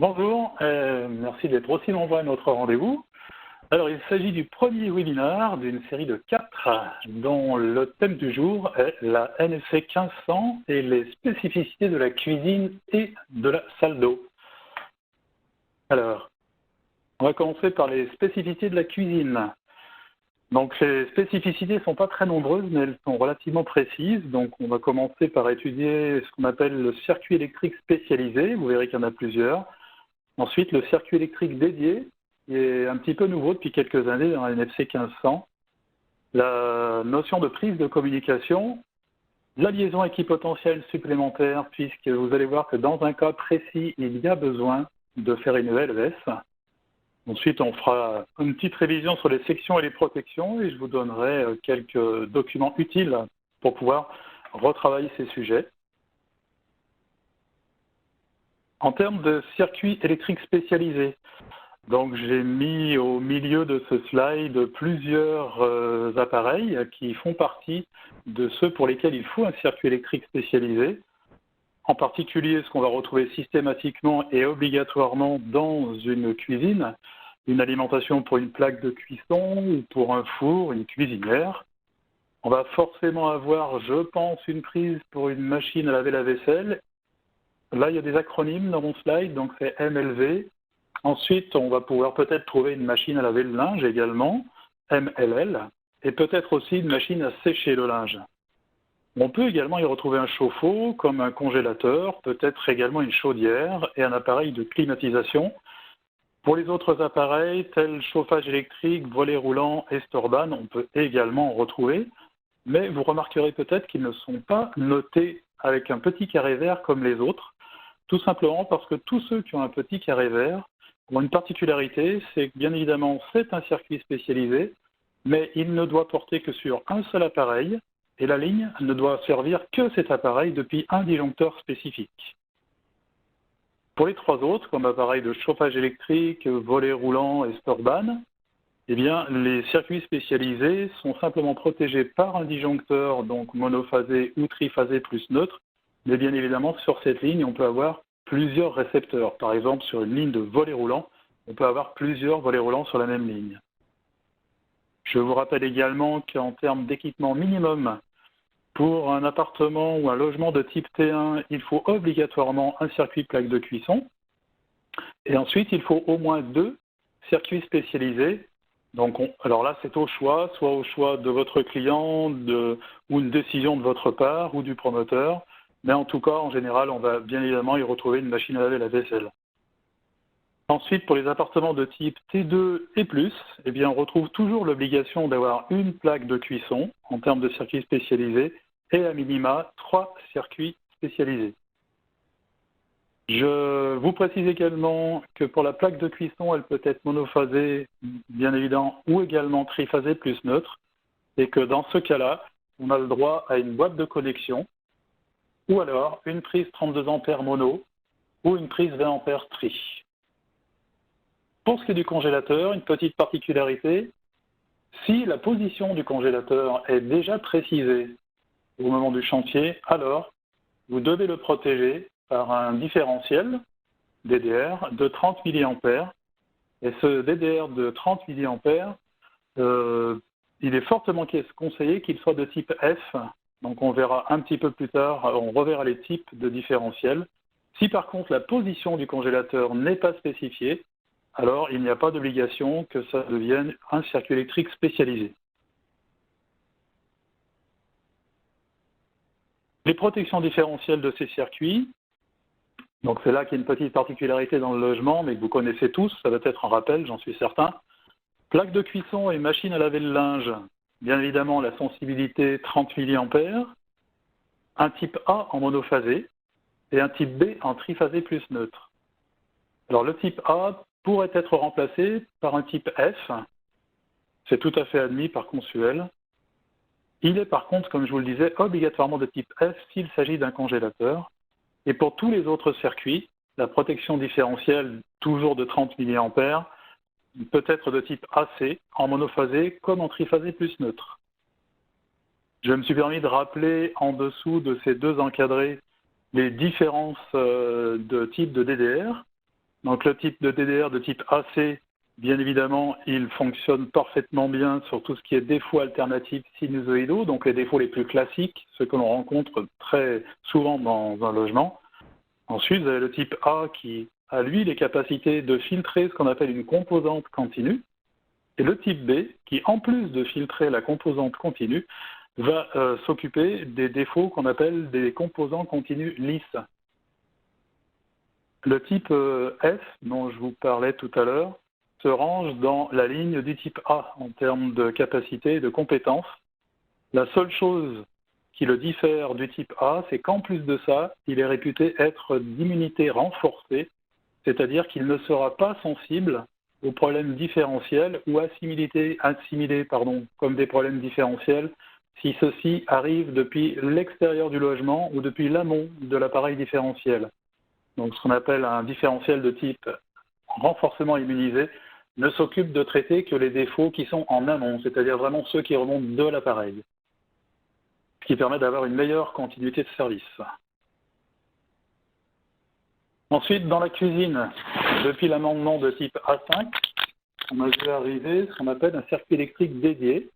Bonjour, merci d'être aussi nombreux à notre rendez-vous. Alors, il s'agit du premier webinaire d'une série de 4 dont le thème du jour est la NFC 1500 et les spécificités de la cuisine et de la salle d'eau. Alors, on va commencer par les spécificités de la cuisine. Donc, ces spécificités ne sont pas très nombreuses, mais elles sont relativement précises. Donc, on va commencer par étudier ce qu'on appelle le circuit électrique spécialisé. Vous verrez qu'il y en a plusieurs. Ensuite, le circuit électrique dédié, qui est un petit peu nouveau depuis quelques années dans la NFC 1500. La notion de prise de communication, la liaison équipotentielle supplémentaire, puisque vous allez voir que dans un cas précis, il y a besoin de faire une ELES. Ensuite, on fera une petite révision sur les sections et les protections et je vous donnerai quelques documents utiles pour pouvoir retravailler ces sujets. En termes de circuit électrique spécialisé, donc j'ai mis au milieu de ce slide plusieurs appareils qui font partie de ceux pour lesquels il faut un circuit électrique spécialisé. En particulier, ce qu'on va retrouver systématiquement et obligatoirement dans une cuisine, une alimentation pour une plaque de cuisson ou pour un four, une cuisinière. On va forcément avoir, je pense, une prise pour une machine à laver la vaisselle. Là, il y a des acronymes dans mon slide, donc c'est MLV. Ensuite, on va pouvoir peut-être trouver une machine à laver le linge également, MLL, et peut-être aussi une machine à sécher le linge. On peut également y retrouver un chauffe-eau, comme un congélateur, peut-être également une chaudière et un appareil de climatisation. Pour les autres appareils, tels chauffage électrique, volet roulant et Storban, on peut également en retrouver, mais vous remarquerez peut-être qu'ils ne sont pas notés avec un petit carré vert comme les autres, tout simplement parce que tous ceux qui ont un petit carré vert ont une particularité, c'est que bien évidemment c'est un circuit spécialisé, mais il ne doit porter que sur un seul appareil, et la ligne ne doit servir que cet appareil depuis un disjoncteur spécifique. Pour les trois autres, comme appareil de chauffage électrique, volet roulant et Storban, eh bien, les circuits spécialisés sont simplement protégés par un disjoncteur, donc monophasé ou triphasé plus neutre, mais bien évidemment, sur cette ligne, on peut avoir plusieurs récepteurs. Par exemple, sur une ligne de volet roulant, on peut avoir plusieurs volets roulants sur la même ligne. Je vous rappelle également qu'en termes d'équipement minimum, pour un appartement ou un logement de type T1, il faut obligatoirement un circuit plaque de cuisson. Et ensuite, il faut au moins 2 circuits spécialisés. Donc, alors là, c'est au choix, soit au choix de votre client ou une décision de votre part ou du promoteur. Mais en tout cas, en général, on va bien évidemment y retrouver une machine à laver la vaisselle. Ensuite, pour les appartements de type T2 et plus, eh bien, on retrouve toujours l'obligation d'avoir une plaque de cuisson en termes de circuits spécialisés et à minima 3 circuits spécialisés. Je vous précise également que pour la plaque de cuisson, elle peut être monophasée, bien évident, ou également triphasée plus neutre, et que dans ce cas-là, on a le droit à une boîte de connexion, ou alors une prise 32 ampères mono, ou une prise 20 ampères tri. Pour ce qui est du congélateur, une petite particularité, si la position du congélateur est déjà précisée au moment du chantier, alors vous devez le protéger par un différentiel DDR de 30 mA. Et ce DDR de 30 mA, il est fortement conseillé qu'il soit de type F. Donc on verra un petit peu plus tard, on reverra les types de différentiels. Si par contre la position du congélateur n'est pas spécifiée, alors il n'y a pas d'obligation que ça devienne un circuit électrique spécialisé. Les protections différentielles de ces circuits, donc c'est là qu'il y a une petite particularité dans le logement, mais que vous connaissez tous, ça va être un rappel, j'en suis certain. Plaque de cuisson et machine à laver le linge, bien évidemment la sensibilité 30 mA, un type A en monophasé et un type B en triphasé plus neutre. Alors le type A pourrait être remplacé par un type F, c'est tout à fait admis par Consuel. Il est par contre, comme je vous le disais, obligatoirement de type F s'il s'agit d'un congélateur. Et pour tous les autres circuits, la protection différentielle, toujours de 30 mA, peut être de type AC, en monophasé comme en triphasé plus neutre. Je me suis permis de rappeler en dessous de ces deux encadrés les différences de type de DDR. Donc le type de DDR de type AC, bien évidemment, il fonctionne parfaitement bien sur tout ce qui est défauts alternatifs sinusoïdaux, donc les défauts les plus classiques, ceux que l'on rencontre très souvent dans un logement. Ensuite, vous avez le type A qui a, lui, les capacités de filtrer ce qu'on appelle une composante continue. Et le type B qui, en plus de filtrer la composante continue, va s'occuper des défauts qu'on appelle des composants continus lisses. Le type F, dont je vous parlais tout à l'heure, se range dans la ligne du type A en termes de capacité et de compétences. La seule chose qui le diffère du type A, c'est qu'en plus de ça, il est réputé être d'immunité renforcée, c'est-à-dire qu'il ne sera pas sensible aux problèmes différentiels ou assimilés comme des problèmes différentiels si ceux-ci arrivent depuis l'extérieur du logement ou depuis l'amont de l'appareil différentiel. Donc ce qu'on appelle un différentiel de type renforcement immunisé ne s'occupe de traiter que les défauts qui sont en amont, c'est-à-dire vraiment ceux qui remontent de l'appareil, ce qui permet d'avoir une meilleure continuité de service. Ensuite, dans la cuisine, depuis l'amendement de type A5, on a vu arriver ce qu'on appelle un circuit électrique dédié,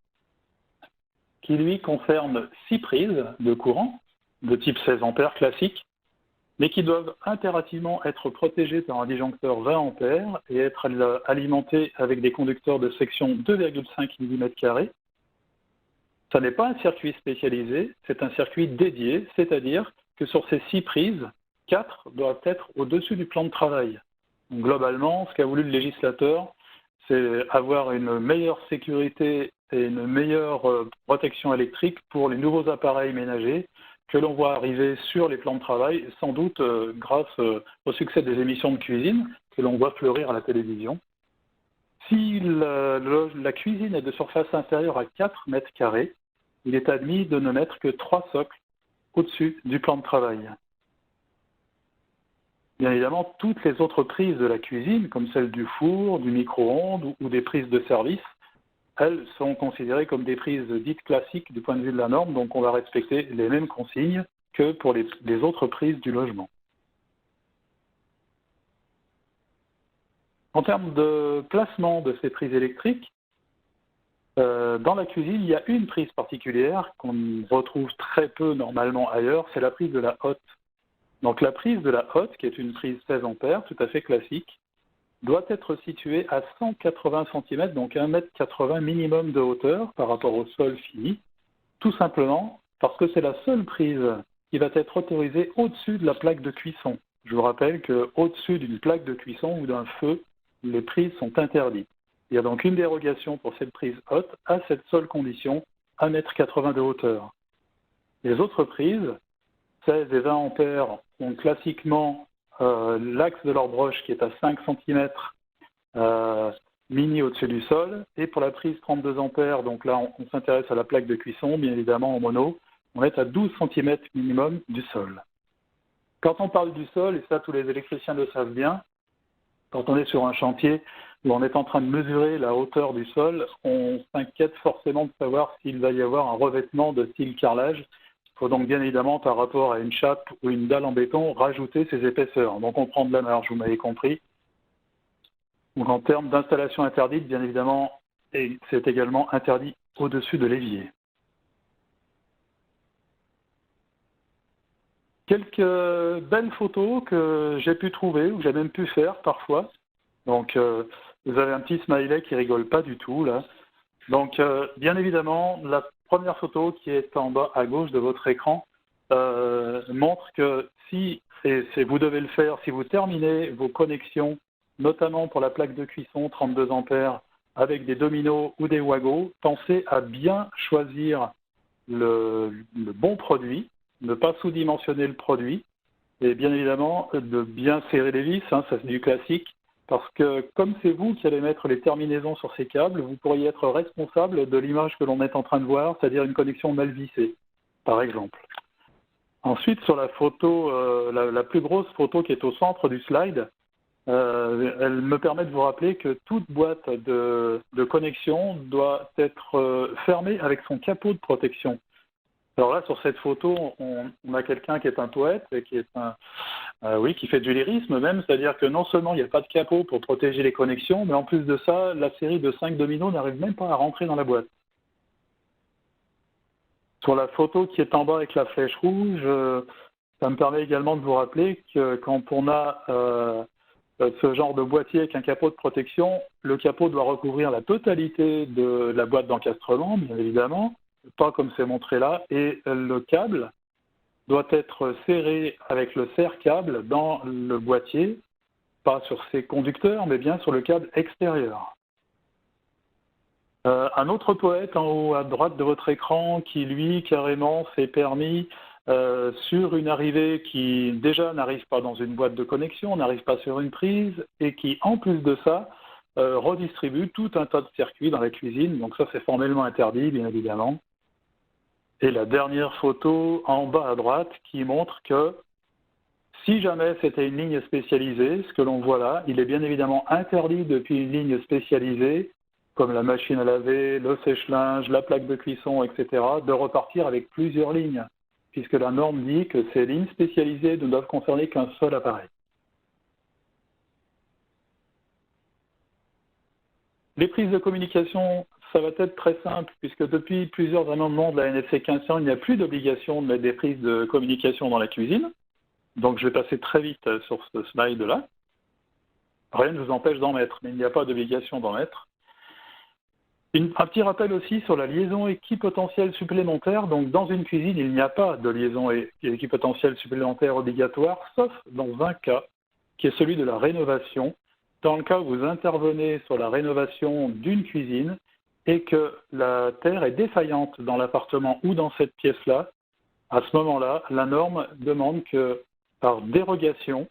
qui lui concerne 6 prises de courant de type 16 ampères classique, mais qui doivent impérativement être protégées par un disjoncteur 20 ampères et être alimentées avec des conducteurs de section 2,5 mm². Ça n'est pas un circuit spécialisé, c'est un circuit dédié, c'est-à-dire que sur ces 6 prises, 4 doivent être au-dessus du plan de travail. Donc, globalement, ce qu'a voulu le législateur, c'est avoir une meilleure sécurité et une meilleure protection électrique pour les nouveaux appareils ménagers que l'on voit arriver sur les plans de travail, sans doute grâce au succès des émissions de cuisine que l'on voit fleurir à la télévision. Si la cuisine est de surface inférieure à 4 mètres carrés, il est admis de ne mettre que 3 socles au-dessus du plan de travail. Bien évidemment, toutes les autres prises de la cuisine, comme celle du four, du micro-ondes ou des prises de service, elles sont considérées comme des prises dites classiques du point de vue de la norme, donc on va respecter les mêmes consignes que pour les autres prises du logement. En termes de placement de ces prises électriques, dans la cuisine, il y a une prise particulière qu'on retrouve très peu normalement ailleurs, c'est la prise de la hotte. Donc la prise de la hotte, qui est une prise 16 ampères, tout à fait classique, doit être située à 180 cm, donc 1,80 m minimum de hauteur par rapport au sol fini, tout simplement parce que c'est la seule prise qui va être autorisée au-dessus de la plaque de cuisson. Je vous rappelle qu'au-dessus d'une plaque de cuisson ou d'un feu, les prises sont interdites. Il y a donc une dérogation pour cette prise haute à cette seule condition, 1,80 m de hauteur. Les autres prises, 16 et 20 ampères, ont classiquement l'axe de leur broche qui est à 5 cm mini au-dessus du sol. Et pour la prise 32 ampères, donc là on s'intéresse à la plaque de cuisson, bien évidemment en mono, on est à 12 cm minimum du sol. Quand on parle du sol, et ça tous les électriciens le savent bien, quand on est sur un chantier où on est en train de mesurer la hauteur du sol, on s'inquiète forcément de savoir s'il va y avoir un revêtement de style carrelage. Il faut donc bien évidemment, par rapport à une chape ou une dalle en béton, rajouter ces épaisseurs. Donc on prend de la marge, vous m'avez compris. Donc en termes d'installation interdite, bien évidemment, c'est également interdit au-dessus de l'évier. Quelques belles photos que j'ai pu trouver, ou que j'ai même pu faire parfois. Donc vous avez un petit smiley qui rigole pas du tout là. Donc bien évidemment, la première photo qui est en bas à gauche de votre écran montre que si, et vous devez le faire, si vous terminez vos connexions, notamment pour la plaque de cuisson 32 ampères avec des dominos ou des Wago, pensez à bien choisir le bon produit, ne pas sous-dimensionner le produit, et bien évidemment de bien serrer les vis, ça c'est du classique, parce que comme c'est vous qui allez mettre les terminaisons sur ces câbles, vous pourriez être responsable de l'image que l'on est en train de voir, c'est-à-dire une connexion mal vissée, par exemple. Ensuite, sur la photo, la plus grosse photo qui est au centre du slide, elle me permet de vous rappeler que toute boîte de connexion doit être fermée avec son capot de protection. Alors là, sur cette photo, on a quelqu'un qui est un poète et qui est oui, qui fait du lyrisme même, c'est-à-dire que non seulement il n'y a pas de capot pour protéger les connexions, mais en plus de ça, la série de 5 dominos n'arrive même pas à rentrer dans la boîte. Sur la photo qui est en bas avec la flèche rouge, ça me permet également de vous rappeler que quand on a ce genre de boîtier avec un capot de protection, le capot doit recouvrir la totalité de la boîte d'encastrement, bien évidemment, pas comme c'est montré là, et le câble doit être serré avec le serre-câble dans le boîtier, pas sur ses conducteurs, mais bien sur le câble extérieur. Un autre poète en haut à droite de votre écran qui, lui, carrément s'est permis, sur une arrivée qui déjà n'arrive pas dans une boîte de connexion, n'arrive pas sur une prise, et qui, en plus de ça, redistribue tout un tas de circuits dans la cuisine. Donc ça, c'est formellement interdit, bien évidemment. Et la dernière photo en bas à droite qui montre que si jamais c'était une ligne spécialisée, ce que l'on voit là, il est bien évidemment interdit depuis une ligne spécialisée, comme la machine à laver, le sèche-linge, la plaque de cuisson, etc., de repartir avec plusieurs lignes, puisque la norme dit que ces lignes spécialisées ne doivent concerner qu'un seul appareil. Les prises de communication, ça va être très simple, puisque depuis plusieurs amendements de la NFC 1500, il n'y a plus d'obligation de mettre des prises de communication dans la cuisine. Donc je vais passer très vite sur ce slide-là. Rien ne vous empêche d'en mettre, mais il n'y a pas d'obligation d'en mettre. Un petit rappel aussi sur la liaison équipotentielle supplémentaire. Donc dans une cuisine, il n'y a pas de liaison équipotentielle supplémentaire obligatoire, sauf dans un cas, qui est celui de la rénovation. Dans le cas où vous intervenez sur la rénovation d'une cuisine et que la terre est défaillante dans l'appartement ou dans cette pièce-là, à ce moment-là, la norme demande que, par dérogation,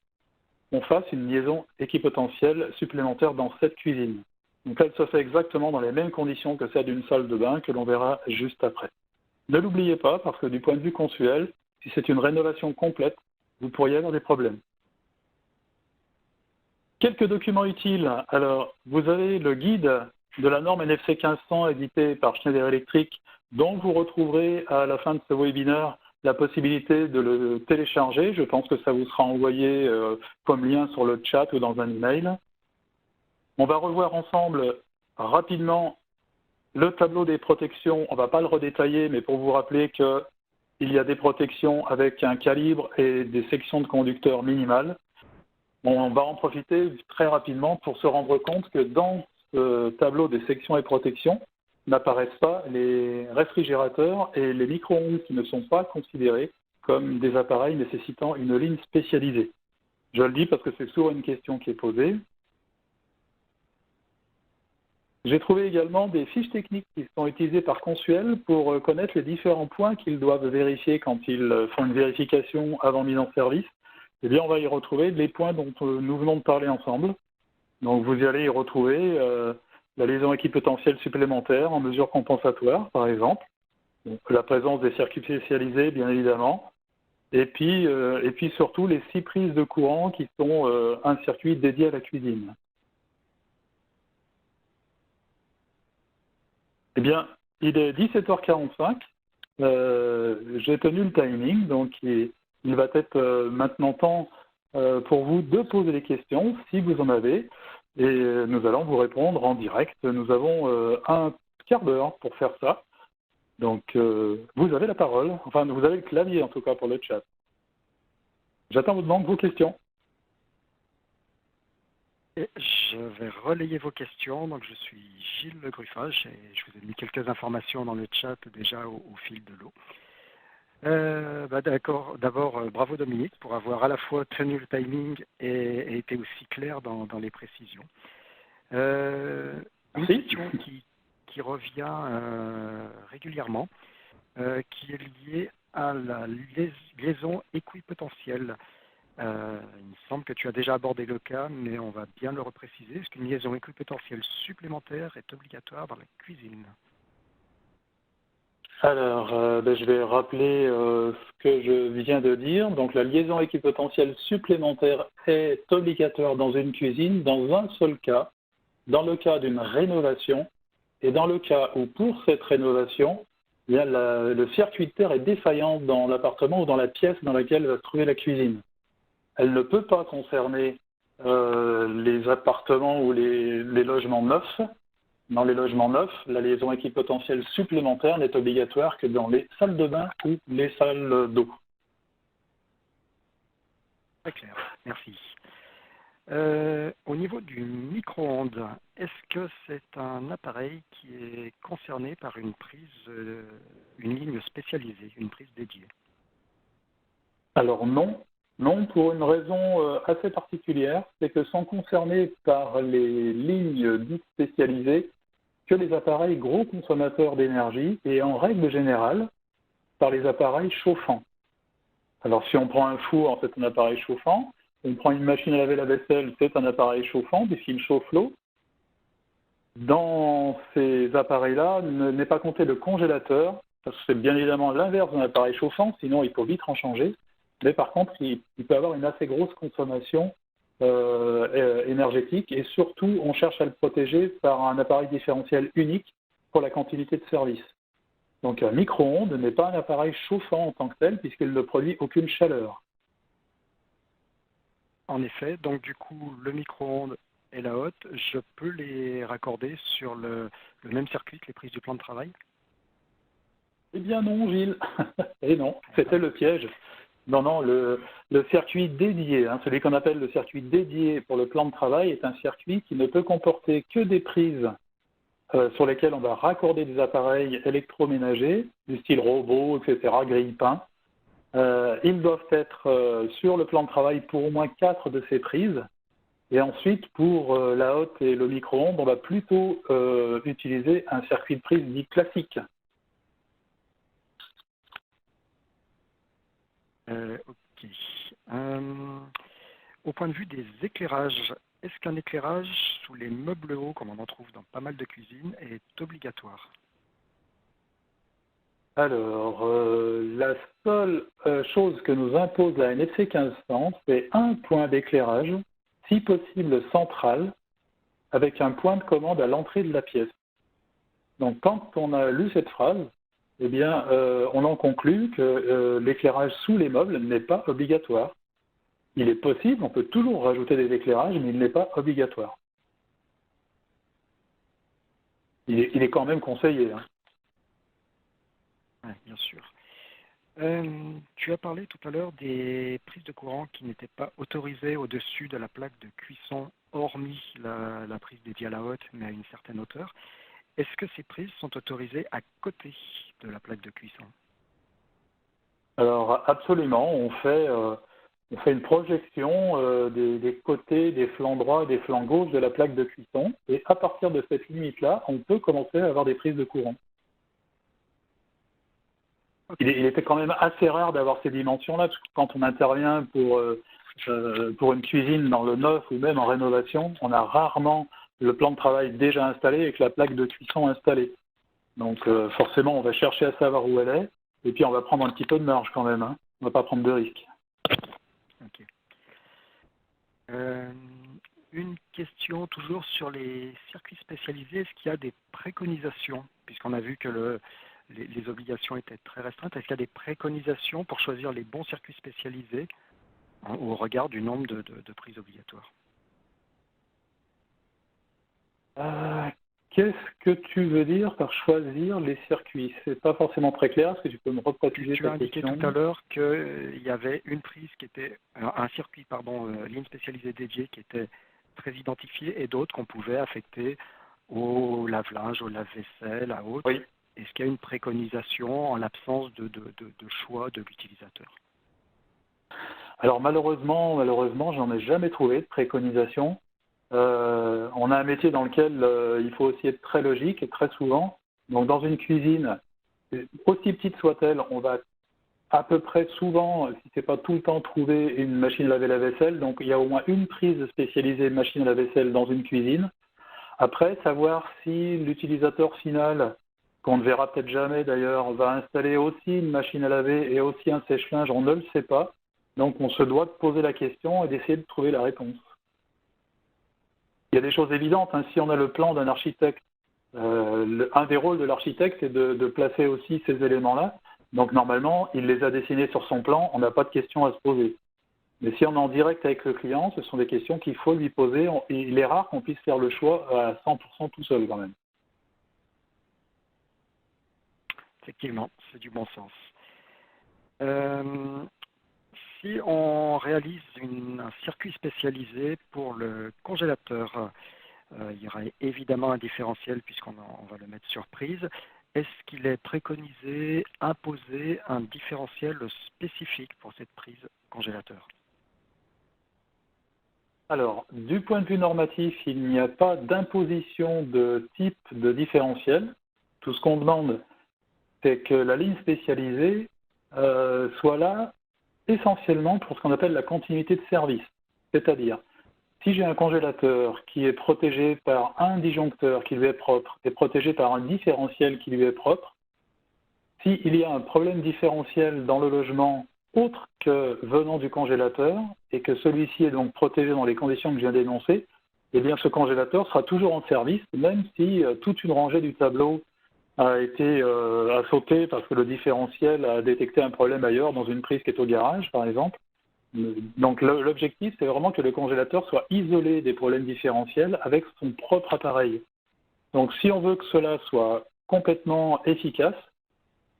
on fasse une liaison équipotentielle supplémentaire dans cette cuisine. Donc elle se fait exactement dans les mêmes conditions que celle d'une salle de bain que l'on verra juste après. Ne l'oubliez pas, parce que du point de vue consuel, si c'est une rénovation complète, vous pourriez avoir des problèmes. Quelques documents utiles. Alors, vous avez le guide de la norme NFC 1500 édité par Schneider Electric, dont vous retrouverez à la fin de ce webinaire la possibilité de le télécharger. Je pense que ça vous sera envoyé comme lien sur le chat ou dans un email. On va revoir ensemble rapidement le tableau des protections. On ne va pas le redétailler, mais pour vous rappeler qu'il y a des protections avec un calibre et des sections de conducteurs minimales. On va en profiter très rapidement pour se rendre compte que dans ce tableau des sections et protections n'apparaissent pas les réfrigérateurs et les micro-ondes qui ne sont pas considérés comme des appareils nécessitant une ligne spécialisée. Je le dis parce que c'est souvent une question qui est posée. J'ai trouvé également des fiches techniques qui sont utilisées par Consuel pour connaître les différents points qu'ils doivent vérifier quand ils font une vérification avant mise en service. Eh bien, on va y retrouver les points dont nous venons de parler ensemble. Donc, vous y allez y retrouver la liaison équipotentielle supplémentaire en mesure compensatoire, par exemple. Donc, la présence des circuits spécialisés, bien évidemment. Et puis surtout, les 6 prises de courant qui sont un circuit dédié à la cuisine. Eh bien, il est 17h45. J'ai tenu le timing, donc il va être maintenant temps pour vous de poser des questions, si vous en avez, et nous allons vous répondre en direct. Nous avons un quart d'heure pour faire ça. Donc, vous avez la parole, enfin, vous avez le clavier en tout cas pour le chat. J'attends donc vos questions. Et je vais relayer vos questions. Donc, je suis Gilles Le Gruffage et je vous ai mis quelques informations dans le chat déjà au fil de l'eau. D'accord. D'abord, bravo Dominique pour avoir à la fois tenu le timing et été aussi clair dans les précisions. Une question qui revient régulièrement, qui est liée à la liaison équipotentielle. Il me semble que tu as déjà abordé le cas, mais on va bien le repréciser. Est-ce qu'une liaison équipotentielle supplémentaire est obligatoire dans la cuisine ? Alors, je vais rappeler ce que je viens de dire. Donc, la liaison équipotentielle supplémentaire est obligatoire dans une cuisine dans un seul cas, dans le cas d'une rénovation et dans le cas où, pour cette rénovation, le circuit de terre est défaillant dans l'appartement ou dans la pièce dans laquelle va se trouver la cuisine. Elle ne peut pas concerner les appartements ou les logements neufs. Dans les logements neufs, la liaison équipotentielle supplémentaire n'est obligatoire que dans les salles de bain ou les salles d'eau. Très clair, merci. Au niveau du micro-ondes, est-ce que c'est un appareil qui est concerné par une prise, une ligne spécialisée, une prise dédiée? Alors non, non, pour une raison assez particulière, c'est que sont concernés par les lignes dites spécialisées que les appareils gros consommateurs d'énergie et en règle générale par les appareils chauffants. Alors si on prend un four, c'est un appareil chauffant. On prend une machine à laver la vaisselle, c'est un appareil chauffant, puisqu'il chauffe l'eau. Dans ces appareils-là, n'est pas compté le congélateur, parce que c'est bien évidemment l'inverse d'un appareil chauffant, sinon il faut vite en changer. Mais par contre, il peut avoir une assez grosse consommation énergétique, et surtout, on cherche à le protéger par un appareil différentiel unique pour la continuité de service. Donc un micro-ondes n'est pas un appareil chauffant en tant que tel, puisqu'il ne produit aucune chaleur. En effet, donc du coup, le micro-ondes et la hotte, je peux les raccorder sur le même circuit que les prises du plan de travail? Eh bien non, Gilles. Et non, c'était le piège. Non, non, le circuit dédié, celui qu'on appelle le circuit dédié pour le plan de travail, est un circuit qui ne peut comporter que des prises sur lesquelles on va raccorder des appareils électroménagers, du style robot, etc., grille-pain. Ils doivent être sur le plan de travail pour au moins 4 de ces prises. Et ensuite, pour la hotte et le micro-ondes, on va plutôt utiliser un circuit de prise dit classique. Ok. Au point de vue des éclairages, est-ce qu'un éclairage sous les meubles hauts, comme on en trouve dans pas mal de cuisines, est obligatoire? Alors, la seule chose que nous impose la NFC 1500, c'est un point d'éclairage, si possible central, avec un point de commande à l'entrée de la pièce. Donc, quand on a lu cette phrase, eh bien, on en conclut que l'éclairage sous les meubles n'est pas obligatoire. Il est possible, on peut toujours rajouter des éclairages, mais il n'est pas obligatoire. Il est quand même conseillé. Oui, bien sûr. Tu as parlé tout à l'heure des prises de courant qui n'étaient pas autorisées au-dessus de la plaque de cuisson, hormis la prise dédiée à la hotte, mais à une certaine hauteur. Est-ce que ces prises sont autorisées à côté de la plaque de cuisson? Alors, absolument, on fait une projection des côtés, des flancs droits et des flancs gauches de la plaque de cuisson, et à partir de cette limite-là, on peut commencer à avoir des prises de courant. Okay. Il était quand même assez rare d'avoir ces dimensions-là, parce que quand on intervient pour une cuisine dans le neuf ou même en rénovation, on a rarement le plan de travail déjà installé avec la plaque de cuisson installée. Donc forcément, on va chercher à savoir où elle est, et puis on va prendre un petit peu de marge quand même, on ne va pas prendre de risques. Okay. Une question toujours sur les circuits spécialisés, est-ce qu'il y a des préconisations, puisqu'on a vu que les obligations étaient très restreintes, est-ce qu'il y a des préconisations pour choisir les bons circuits spécialisés au regard du nombre de prises obligatoires? Qu'est-ce que tu veux dire par choisir les circuits? C'est pas forcément très clair, est-ce que tu peux me repréciser ta question? Tu as indiqué tout à l'heure qu'il y avait une prise qui était, un circuit, ligne spécialisée dédiée qui était très identifié et d'autres qu'on pouvait affecter au lave-linge, au lave-vaisselle, à autres. Oui. Est-ce qu'il y a une préconisation en l'absence de choix de l'utilisateur? Alors malheureusement, j'en ai jamais trouvé de préconisation. On a un métier dans lequel il faut aussi être très logique et très souvent. Donc dans une cuisine, aussi petite soit-elle, on va à peu près souvent, si ce n'est pas tout le temps, trouver une machine à laver la vaisselle. Donc il y a au moins une prise spécialisée machine à la vaisselle dans une cuisine. Après, savoir si l'utilisateur final, qu'on ne verra peut-être jamais d'ailleurs, va installer aussi une machine à laver et aussi un sèche-linge, on ne le sait pas. Donc on se doit de poser la question et d'essayer de trouver la réponse. Il y a des choses évidentes, si on a le plan d'un architecte Un des rôles de l'architecte, c'est de placer aussi ces éléments-là. Donc normalement, il les a dessinés sur son plan, on n'a pas de questions à se poser. Mais si on est en direct avec le client, ce sont des questions qu'il faut lui poser. Et il est rare qu'on puisse faire le choix à 100% tout seul quand même. Effectivement, c'est du bon sens. Si on réalise un circuit spécialisé pour le congélateur, il y aura évidemment un différentiel puisqu'on va le mettre sur prise. Est-ce qu'il est préconisé, imposé un différentiel spécifique pour cette prise congélateur? Alors, du point de vue normatif, il n'y a pas d'imposition de type de différentiel. Tout ce qu'on demande, c'est que la ligne spécialisée soit là essentiellement pour ce qu'on appelle la continuité de service. C'est-à-dire, si j'ai un congélateur qui est protégé par un disjoncteur qui lui est propre et protégé par un différentiel qui lui est propre, s'il y a un problème différentiel dans le logement autre que venant du congélateur et que celui-ci est donc protégé dans les conditions que je viens d'énoncer, eh bien ce congélateur sera toujours en service, même si toute une rangée du tableau a été a sauté parce que le différentiel a détecté un problème ailleurs dans une prise qui est au garage, par exemple. Donc l'objectif, c'est vraiment que le congélateur soit isolé des problèmes différentiels avec son propre appareil. Donc si on veut que cela soit complètement efficace,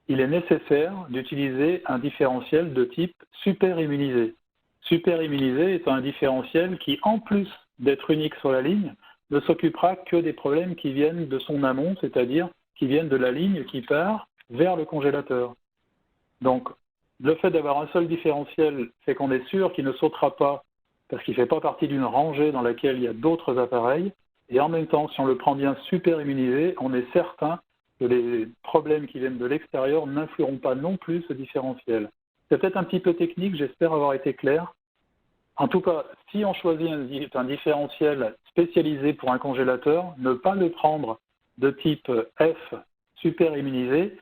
il est nécessaire d'utiliser un différentiel de type super-immunisé. Super-immunisé est un différentiel qui, en plus d'être unique sur la ligne, ne s'occupera que des problèmes qui viennent de son amont, c'est-à-dire qui viennent de la ligne qui part vers le congélateur. Donc, le fait d'avoir un seul différentiel, c'est qu'on est sûr qu'il ne sautera pas parce qu'il ne fait pas partie d'une rangée dans laquelle il y a d'autres appareils. Et en même temps, si on le prend bien super immunisé, on est certain que les problèmes qui viennent de l'extérieur n'influeront pas non plus ce différentiel. C'est peut-être un petit peu technique, j'espère avoir été clair. En tout cas, si on choisit un différentiel spécialisé pour un congélateur, ne pas le prendre de type F super immunisé,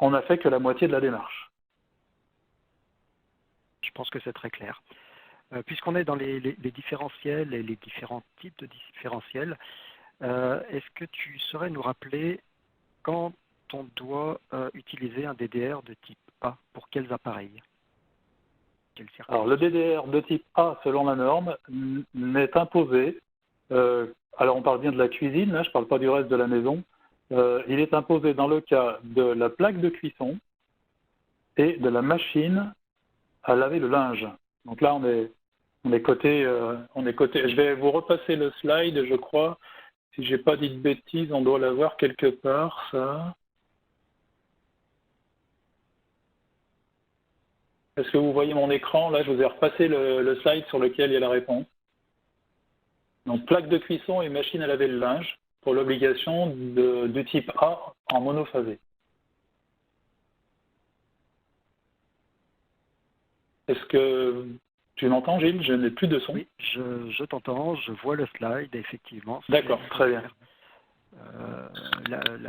on n'a fait que la moitié de la démarche. Je pense que c'est très clair. Puisqu'on est dans les différentiels et les différents types de différentiels, est-ce que tu saurais nous rappeler quand on doit utiliser un DDR de type A pour quels appareils? Alors, le DDR de type A, selon la norme, n'est imposé. Alors, on parle bien de la cuisine, là, je ne parle pas du reste de la maison. Il est imposé dans le cas de la plaque de cuisson et de la machine à laver le linge. Donc là, on est côté. Je vais vous repasser le slide, je crois. Si je n'ai pas dit de bêtises, on doit l'avoir quelque part, ça. Est-ce que vous voyez mon écran? Là, je vous ai repassé le slide sur lequel il y a la réponse. Donc, plaque de cuisson et machine à laver le linge pour l'obligation du type A en monophasé. Est-ce que tu m'entends, Gilles? Je n'ai plus de son. Oui, je t'entends, je vois le slide, effectivement. D'accord, très bien.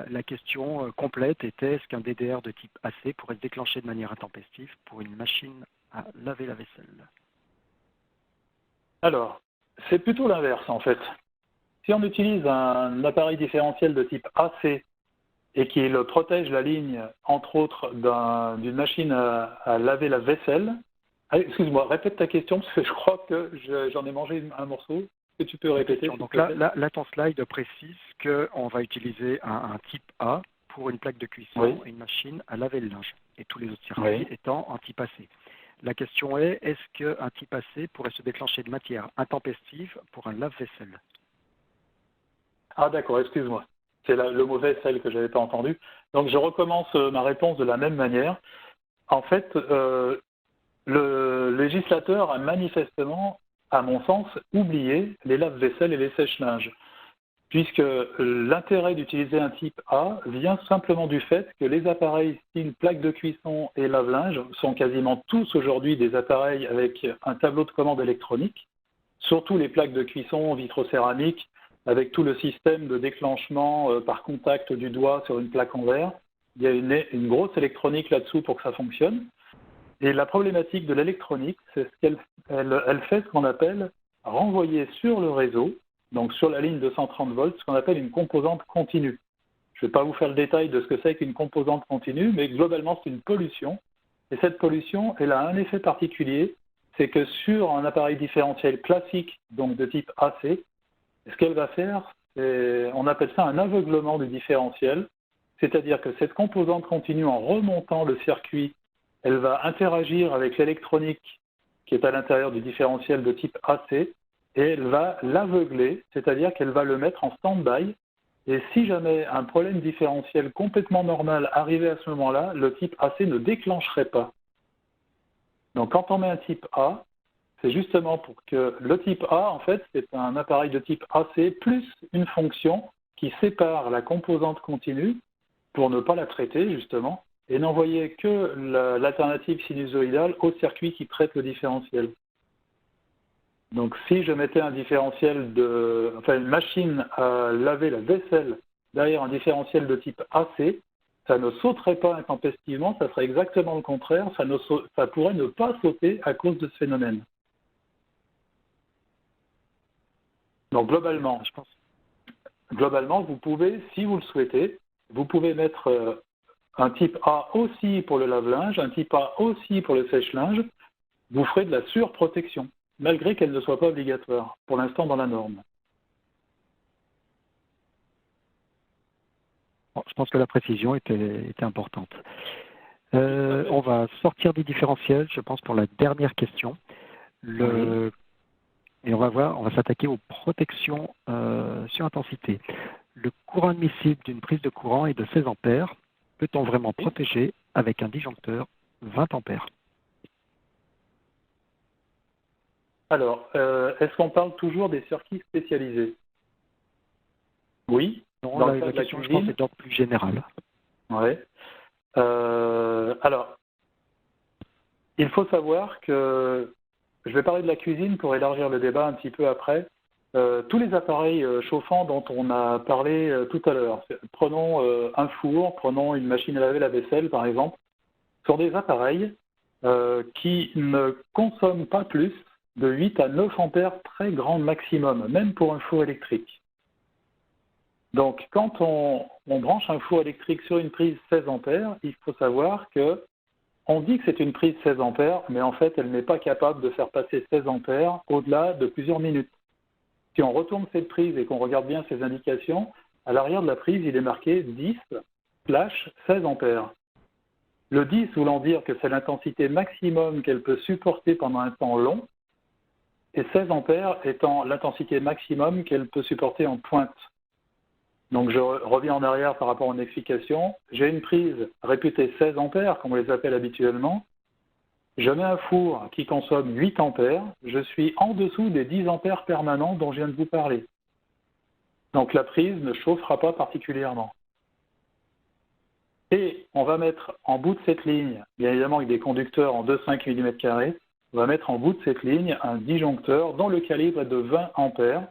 La question complète était: est-ce qu'un DDR de type AC pourrait se déclencher de manière intempestive pour une machine à laver la vaisselle? Alors, c'est plutôt l'inverse en fait. Si on utilise un appareil différentiel de type AC et qu'il protège la ligne, entre autres, d'une machine à laver la vaisselle, excuse-moi, répète ta question parce que je crois que j'en ai mangé un morceau. Est-ce que tu peux répéter? Donc là, ton slide précise qu'on va utiliser un type A pour une plaque de cuisson, oui, et une machine à laver le linge, et tous les autres circuits, oui, étant en type AC. La question est: est-ce qu'un type AC pourrait se déclencher de manière intempestive pour un lave-vaisselle? Ah d'accord, excuse-moi. C'est le mot vaisselle que je n'avais pas entendu. Donc je recommence ma réponse de la même manière. En fait, le législateur a manifestement, à mon sens, oublié les lave-vaisselle et les sèche-linges, puisque l'intérêt d'utiliser un type A vient simplement du fait que les appareils style plaque de cuisson et lave-linge sont quasiment tous aujourd'hui des appareils avec un tableau de commande électronique, surtout les plaques de cuisson vitrocéramique, avec tout le système de déclenchement par contact du doigt sur une plaque en verre. Il y a une grosse électronique là-dessous pour que ça fonctionne. Et la problématique de l'électronique, c'est qu'elle fait ce qu'on appelle renvoyer sur le réseau, donc sur la ligne de 130 volts, ce qu'on appelle une composante continue. Je ne vais pas vous faire le détail de ce que c'est qu'une composante continue, mais globalement, c'est une pollution. Et cette pollution, elle a un effet particulier, c'est que sur un appareil différentiel classique, donc de type AC, ce qu'elle va faire, on appelle ça un aveuglement du différentiel, c'est-à-dire que cette composante continue, en remontant le circuit, elle va interagir avec l'électronique qui est à l'intérieur du différentiel de type AC, et elle va l'aveugler, c'est-à-dire qu'elle va le mettre en stand-by. Et si jamais un problème différentiel complètement normal arrivait à ce moment-là, le type AC ne déclencherait pas. Donc quand on met un type A, c'est justement pour que le type A, en fait, c'est un appareil de type AC plus une fonction qui sépare la composante continue pour ne pas la traiter, justement, et n'envoyer que l'alternative sinusoïdale au circuit qui traite le différentiel. Donc si je mettais un différentiel une machine à laver la vaisselle derrière un différentiel de type AC, ça ne sauterait pas intempestivement, ça serait exactement le contraire, ça pourrait ne pas sauter à cause de ce phénomène. Donc globalement, vous pouvez, si vous le souhaitez, vous pouvez mettre un type A aussi pour le lave-linge, un type A aussi pour le sèche-linge, vous ferez de la surprotection, malgré qu'elle ne soit pas obligatoire, pour l'instant dans la norme. Bon, je pense que la précision était importante. On va sortir des différentiels, je pense, pour la dernière question. Et on va s'attaquer aux protections sur intensité. Le courant admissible d'une prise de courant est de 16 ampères. Peut-on vraiment protéger avec un disjoncteur 20 ampères? Alors, est-ce qu'on parle toujours des circuits spécialisés? Oui. Non, la question, je pense, est d'ordre plus général. Oui. Alors, il faut savoir que je vais parler de la cuisine pour élargir le débat un petit peu après. Tous les appareils chauffants dont on a parlé tout à l'heure, prenons un four, prenons une machine à laver la vaisselle par exemple, sont des appareils qui ne consomment pas plus de 8 à 9 ampères très grand maximum, même pour un four électrique. Donc quand on branche un four électrique sur une prise 16 ampères, il faut savoir que on dit que c'est une prise 16 ampères, mais en fait elle n'est pas capable de faire passer 16 ampères au-delà de plusieurs minutes. Si on retourne cette prise et qu'on regarde bien ces indications, à l'arrière de la prise, il est marqué 10/16 ampères. Le 10 voulant dire que c'est l'intensité maximum qu'elle peut supporter pendant un temps long, et 16 ampères étant l'intensité maximum qu'elle peut supporter en pointe. Donc je reviens en arrière par rapport à une explication. J'ai une prise réputée 16 ampères, comme on les appelle habituellement. Je mets un four qui consomme 8 ampères, je suis en dessous des 10 ampères permanents dont je viens de vous parler. Donc la prise ne chauffera pas particulièrement. Et on va mettre en bout de cette ligne, bien évidemment avec des conducteurs en 2,5 mm², on va mettre en bout de cette ligne un disjoncteur dont le calibre est de 20 ampères.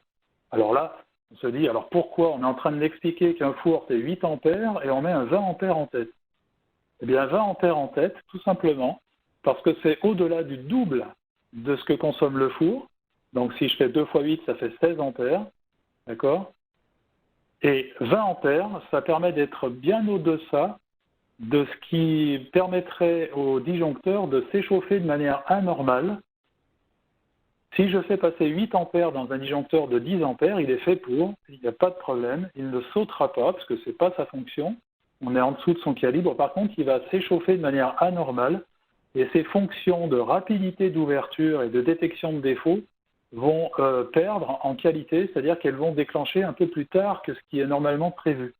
Alors là, on se dit, alors pourquoi on est en train de m'expliquer qu'un four c'est 8 ampères et on met un 20 ampères en tête? Eh bien 20 ampères en tête, tout simplement, parce que c'est au-delà du double de ce que consomme le four. Donc si je fais 2 fois 8, ça fait 16 ampères, d'accord? Et 20 ampères, ça permet d'être bien au-deçà de ce qui permettrait au disjoncteur de s'échauffer de manière anormale. Si je fais passer 8 ampères dans un disjoncteur de 10 ampères, il est fait pour, il n'y a pas de problème, il ne sautera pas parce que ce n'est pas sa fonction, on est en dessous de son calibre. Par contre, il va s'échauffer de manière anormale et ses fonctions de rapidité d'ouverture et de détection de défauts vont perdre en qualité, c'est-à-dire qu'elles vont déclencher un peu plus tard que ce qui est normalement prévu.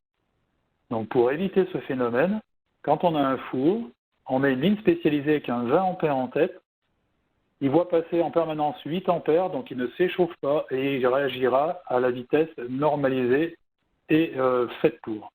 Donc pour éviter ce phénomène, quand on a un four, on met une ligne spécialisée avec un 20 ampères en tête, il voit passer en permanence 8 ampères, donc il ne s'échauffe pas et il réagira à la vitesse normalisée et faite pour.